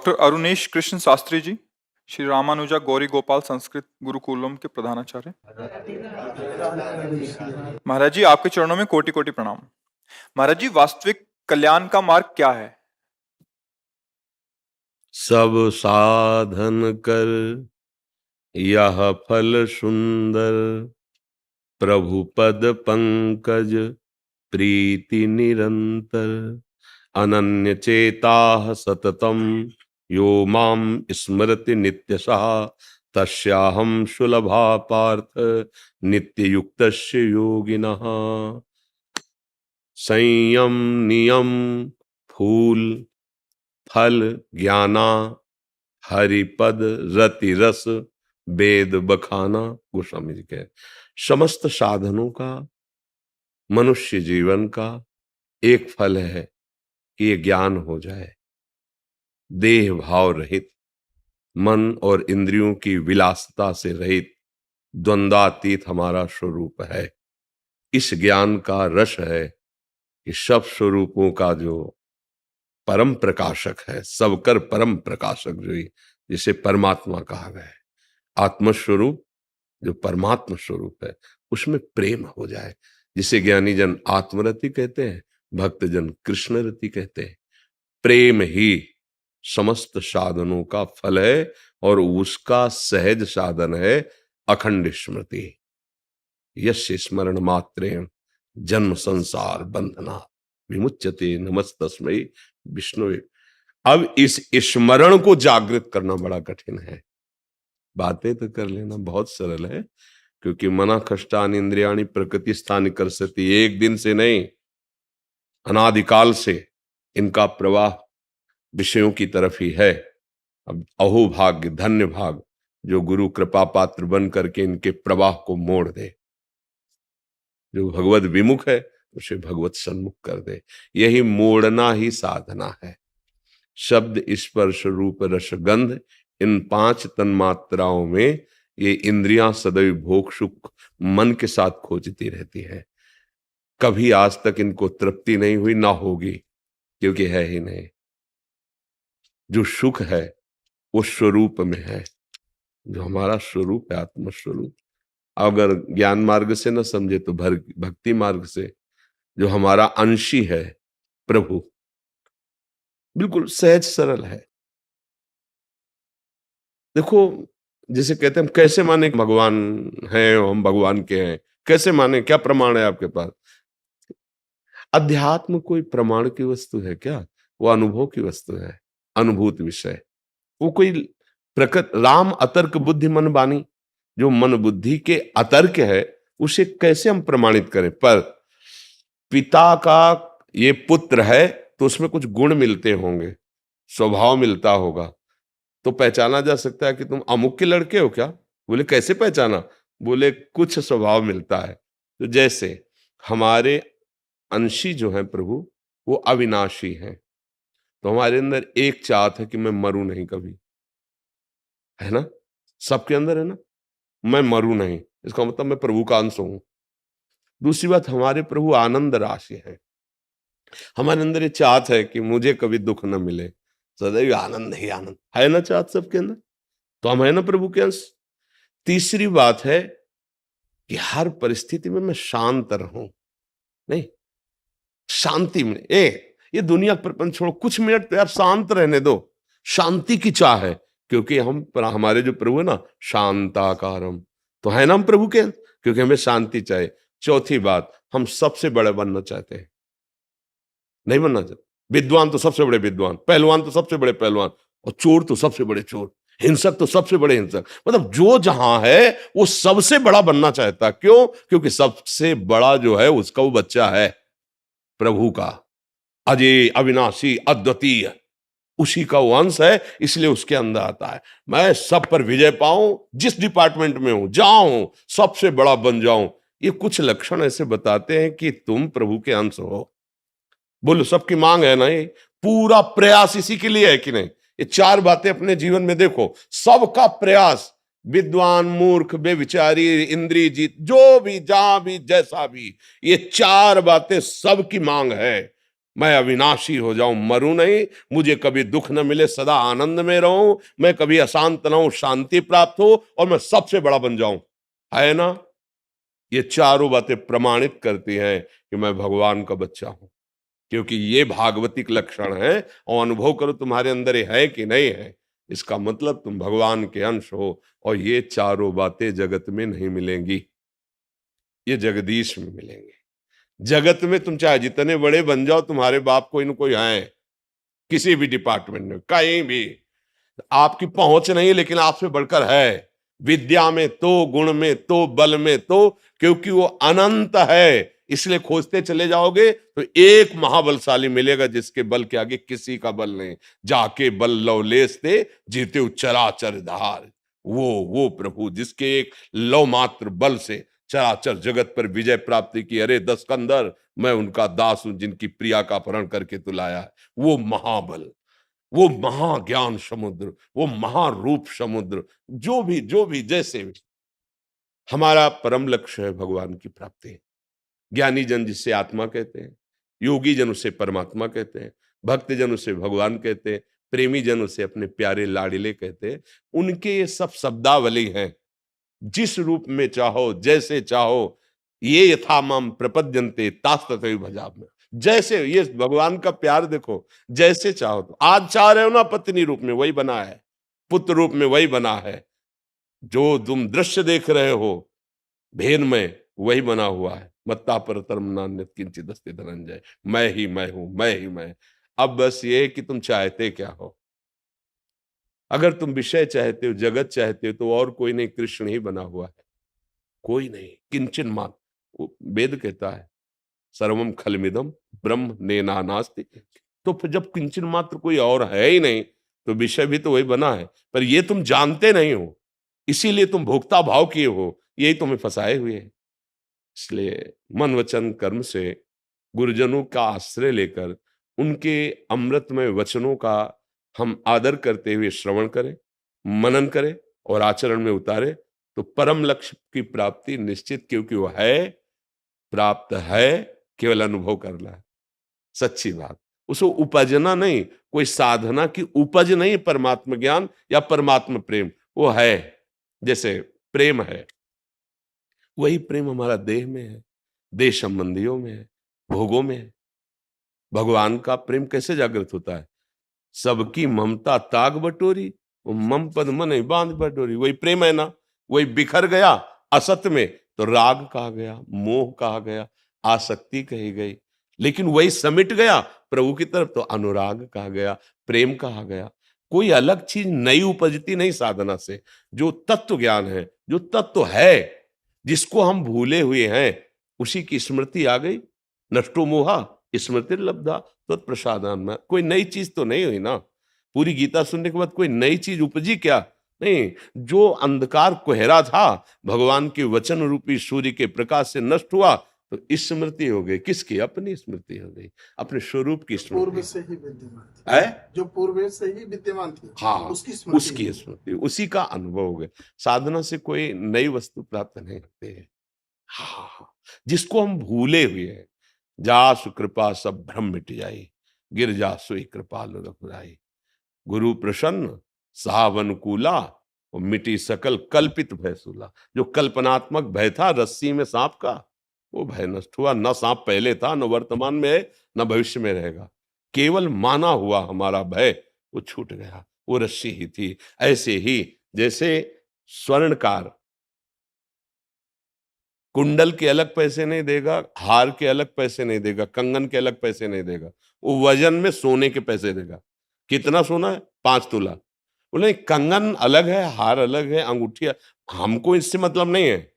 Doctor Arunesh Krishna Shastri ji, Shri Ramanuja Gauri Gopal Sanskrit Gurukulam के प्रधानाचार्य। महाराज जी, आपके चरणों में कोटि कोटि प्रणाम। महाराज जी, वास्तविक कल्याण का मार्ग क्या है? सब साधन कर यह फल सुंदर, प्रभु पद पंकज प्रीति निरंतर। अनन्य चेताः सततम यो माम स्मरति नित्यशः, तस्याहं सुलभा पार्थ नित्य युक्तस्य योगिनः। संयम नियम फूल फल ज्ञाना, हरिपद रति रस वेद बखाना। गोस्वामी जी कहे समस्त साधनों का, मनुष्य जीवन का एक फल है कि ये ज्ञान हो जाए, देह भाव रहित, मन और इंद्रियों की विलासता से रहित, द्वंद्वातीत हमारा स्वरूप है। इस ज्ञान का रस है कि सब स्वरूपों का जो परम प्रकाशक है, सबकर परम प्रकाशक, जो जिसे परमात्मा कहा गया है, आत्मस्वरूप जो परमात्मा स्वरूप है, उसमें प्रेम हो जाए, जिसे ज्ञानी जन आत्मरति कहते हैं, भक्त जन कृष्ण रति कहते हैं। प्रेम ही समस्त साधनों का फल है और उसका सहज साधन है अखंड स्मृति। यस्य स्मरण मात्रेण जन्म संसार बंधना विमुच्यते नमस्तस्मै विष्णुवे। अब इस स्मरण को जागृत करना बड़ा कठिन है। बातें तो कर लेना बहुत सरल है, क्योंकि मना कष्टानि इंद्रियाणि प्रकृति स्थानि कर्षति, एक दिन से नहीं, अनादिकाल से इनका प्रवाह विषयों की तरफ ही है। अब अहो भाग्य, धन्य भाग जो गुरु कृपा पात्र बन करके इनके प्रवाह को मोड़ दे, जो भगवत विमुख है उसे भगवत सन्मुख कर दे। यही मोड़ना ही साधना है। शब्द स्पर्श रूप रस गंध, इन 5 तन्मात्राओं में ये इंद्रियां सदैव भोग सुख मन के साथ खोजती रहती है। कभी आज तक इनको तृप्ति नहीं हुई, ना होगी, क्योंकि है ही नहीं। जो सुख है वो स्वरूप में है, जो हमारा स्वरूप है, आत्म स्वरूप। अगर ज्ञान मार्ग से न समझे तो भक्ति मार्ग से, जो हमारा अंशी है प्रभु, बिल्कुल सहज सरल है। देखो, जिसे कहते हैं हम कैसे माने भगवान हैं, हम भगवान के हैं, कैसे माने, क्या प्रमाण है आपके पास? अध्यात्म कोई प्रमाण की वस्तु है क्या? वो अनुभव की वस्तु है, अनुभूत विषय। वो कोई प्रकृत राम अतर्क बुद्धि मन बानी, जो मन बुद्धि के अतर्क है, उसे कैसे हम प्रमाणित करें? पर पिता का ये पुत्र है तो उसमें कुछ गुण मिलते होंगे, स्वभाव मिलता होगा, तो पहचाना जा सकता है कि तुम अमुक के लड़के हो क्या? बोले कैसे पहचाना? बोले कुछ स्वभाव मिलता है। तो जैसे हमारे अंशी जो है प्रभु, वो अविनाशी हैं, तो हमारे अंदर एक चाहत है कि मैं मरूं नहीं कभी, है ना? सबके अंदर है ना, मैं मरूं नहीं, इसका मतलब मैं प्रभु का अंश हूं। दूसरी बात, हमारे प्रभु आनंद राशि है। हमारे अंदर ये चाहत है कि मुझे कभी दुख न मिले, सदैव आनंद ही आनंद है ना, चाहत सबके अंदर। तो हम है ना प्रभु के अंश। तीसरी बात है कि हर परिस्थिति में मैं शांत रहूं, नहीं, शांति में। ये दुनिया प्रपंच छोड़ो, कुछ मिनट तो यार शांत रहने दो। शांति की चाह है, क्योंकि हमारे जो प्रभु है ना, शांताकारम, तो है ना हम प्रभु के, क्योंकि हमें शांति चाहिए। चौथी बात, हम सबसे बड़े बनना चाहते हैं, नहीं बनना चाहते। विद्वान तो सबसे बड़े विद्वान, पहलवान तो सबसे बड़े पहलवान, और चोर तो सबसे बड़े चोर, हिंसक तो सबसे बड़े हिंसक। मतलब जो जहां है वो सबसे बड़ा बनना चाहता। क्यों? क्योंकि सबसे बड़ा जो है उसका वो बच्चा है प्रभु का, अजय अविनाशी अद्वितीय, उसी का वो अंश है, इसलिए उसके अंदर आता है मैं सब पर विजय पाऊं, जिस डिपार्टमेंट में हूं जाऊं, सबसे बड़ा बन जाऊं। ये कुछ लक्षण ऐसे बताते हैं कि तुम प्रभु के अंश हो। बोलो, सबकी मांग है ना, ये पूरा प्रयास इसी के लिए है कि नहीं? ये 4 बातें अपने जीवन में देखो, सबका प्रयास, विद्वान मूर्ख बेविचारी इंद्रिय जीत, जो भी जहां भी जैसा भी, ये 4 बातें सबकी मांग है। मैं अविनाशी हो जाऊं, मरूं नहीं, मुझे कभी दुख न मिले, सदा आनंद में रहूं, मैं कभी अशांत न हूं, शांति प्राप्त हो और मैं सबसे बड़ा बन जाऊं, है ना। ये चारों बातें प्रमाणित करती हैं कि मैं भगवान का बच्चा हूं, क्योंकि ये भागवतिक लक्षण है। और अनुभव करो तुम्हारे अंदर ये है कि नहीं है, इसका मतलब तुम भगवान के अंश हो। और ये चारों बातें जगत में नहीं मिलेंगी, ये जगदीश में मिलेंगे। जगत में तुम चाहे जितने बड़े बन जाओ, तुम्हारे बाप कोई न कोई है, किसी भी डिपार्टमेंट में, कहीं भी आपकी पहुंच नहीं, लेकिन आपसे बढ़कर है। विद्या में तो, गुण में तो, बल में तो, क्योंकि वो अनंत है। इसलिए खोजते चले जाओगे तो एक महाबलशाली मिलेगा जिसके बल के आगे किसी का बल नहीं। जाके बल लवलेस थे जीते चराचर धार, वो प्रभु जिसके एक लव मात्र बल से चराचर जगत पर विजय प्राप्ति की। अरे दस कंदर, मैं उनका दास हूं जिनकी प्रिया का अपहरण करके तू लाया है। वो महाबल, वो महाज्ञान समुद्र, वो महारूप समुद्र, जो भी जैसे भी, हमारा परम लक्ष्य है भगवान की प्राप्ति। ज्ञानी जन जिसे आत्मा कहते हैं, योगी जन उसे परमात्मा कहते हैं, भक्त जन उसे भगवान कहते हैं, प्रेमी जन उसे अपने प्यारे लाडिले कहते हैं। उनके ये सब शब्दावली हैं। जिस रूप में चाहो, जैसे चाहो, ये यथा माम प्रपद्यन्ते तास्तथैव भजामि। जैसे ये भगवान का प्यार देखो, जैसे चाहो। तो आज चाह रहे हो ना पत्नी रूप में, वही बना है, पुत्र रूप में वही बना है, जो तुम दृश्य देख रहे हो भेद में वही बना हुआ है। मत्ता परतरम नान्यत् किंचित् अस्ति धनंजय, मैं ही मैं हूं, मैं ही मैं। अब बस ये कि तुम चाहते क्या हो। अगर तुम विषय चाहते हो, जगत चाहते हो, तो और कोई नहीं, कृष्ण ही बना हुआ है, कोई नहीं। किंचन मात्र, वो वेद कहता है सर्वम खलमिदम ब्रह्म नेनानास्ति। तो फिर जब किंचन मात्र कोई और है ही नहीं, तो विषय भी तो वही बना है। पर ये तुम जानते नहीं हो, इसीलिए तुम भोक्ता भाव किए हो, यही तुम्हें फंसाए हुए है। इसलिए मन वचन कर्म से गुरुजनों का आश्रय लेकर उनके अमृतमय वचनों का हम आदर करते हुए श्रवण करें, मनन करें और आचरण में उतारें, तो परम लक्ष्य की प्राप्ति निश्चित, क्योंकि वो है, प्राप्त है, केवल अनुभव करना है। सच्ची बात, उसको उपजना नहीं, कोई साधना की उपज नहीं। परमात्मा ज्ञान या परमात्मा प्रेम वो है, जैसे प्रेम है, वही प्रेम हमारा देह में है, देह संबंधियों में है, भोगों में है। भगवान का प्रेम कैसे जागृत होता है? सबकी ममता ताग बटोरी, वो मम पद मन बांध बटोरी, वही प्रेम है ना। वही बिखर गया असत में तो राग कहा गया, मोह कहा गया, आसक्ति कही गई। लेकिन वही समिट गया प्रभु की तरफ तो अनुराग कहा गया, प्रेम कहा गया। कोई अलग चीज नई उपजती नहीं साधना से। जो तत्व ज्ञान है, जो तत्व है, जिसको हम भूले हुए हैं, उसी की स्मृति आ गई। नष्टो मोहा स्मृति लब्धा तत्प्रसादान में। कोई नई चीज तो नहीं हुई ना। पूरी गीता सुनने के बाद कोई नई चीज उपजी क्या? नहीं। जो अंधकार कोहरा था भगवान के वचन रूपी सूर्य के प्रकाश से नष्ट हुआ, तो स्मृति हो गई। किसकी? अपनी स्मृति हो गई, अपने स्वरूप की स्मृति। पूर्व से ही विद्यमान थी, है जो पूर्व से ही विद्यमान थी, हाँ, उसकी स्मृति, उसकी स्मृति, उसी का अनुभव हो गया। साधना से कोई नई वस्तु प्राप्त नहीं होती है। हाँ, जिसको हम भूले हुए हैं। जासु कृपा सब भ्रम मिट जाई, गिर जासु कृपालु रघुराई। गुरु प्रसन्न साहब अनुकूला, और मिटी सकल कल्पित भय सूला। जो कल्पनात्मक भय था रस्सी में सांप का, वो भय नष्ट हुआ। न सांप पहले था, न वर्तमान में है, न भविष्य में रहेगा। केवल माना हुआ हमारा भय वो छूट गया, वो रस्सी ही थी। ऐसे ही जैसे स्वर्णकार कुंडल के अलग पैसे नहीं देगा, हार के अलग पैसे नहीं देगा, कंगन के अलग पैसे नहीं देगा, वो वजन में सोने के पैसे देगा। कितना सोना है? 5 तोला। बोले कंगन अलग है, हार अलग है, अंगूठी। हमको इससे मतलब नहीं है,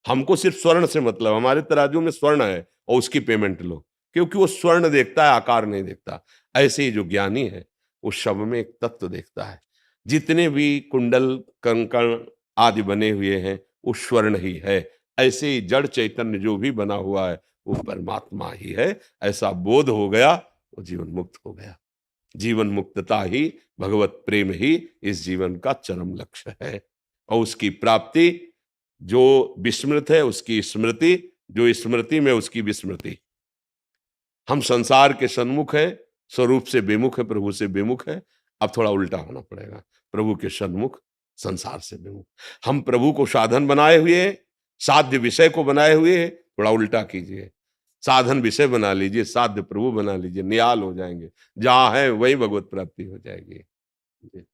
हमको सिर्फ स्वर्ण से मतलब। हमारे तराजू में स्वर्ण है और उसकी पेमेंट लो, क्योंकि वो स्वर्ण देखता है, आकार नहीं देखता। ऐसे ही जो ज्ञानी है वो शव में एक तत्व देखता है। जितने भी कुंडल कंकण आदि बने हुए हैं वो स्वर्ण ही है। ऐसे ही जड़ चैतन्य जो भी बना हुआ है वो परमात्मा ही है। ऐसा बोध हो गया वो जीवन मुक्त हो गया। जीवन मुक्तता ही, भगवत प्रेम ही इस जीवन का चरम लक्ष्य है। और उसकी प्राप्ति, जो विस्मृत है उसकी स्मृति, जो स्मृति में उसकी विस्मृति। हम संसार के सन्मुख हैं, स्वरूप से बेमुख है, प्रभु से बेमुख है। अब थोड़ा उल्टा होना पड़ेगा, प्रभु के सन्मुख, संसार से बेमुख। हम प्रभु को साधन बनाए हुए, साध्य विषय को बनाए हुए, थोड़ा उल्टा कीजिए, साधन विषय बना लीजिए, साध्य प्रभु बना लीजिए, निहाल हो जाएंगे, जहां है वही भगवत प्राप्ति हो जाएगी। जी।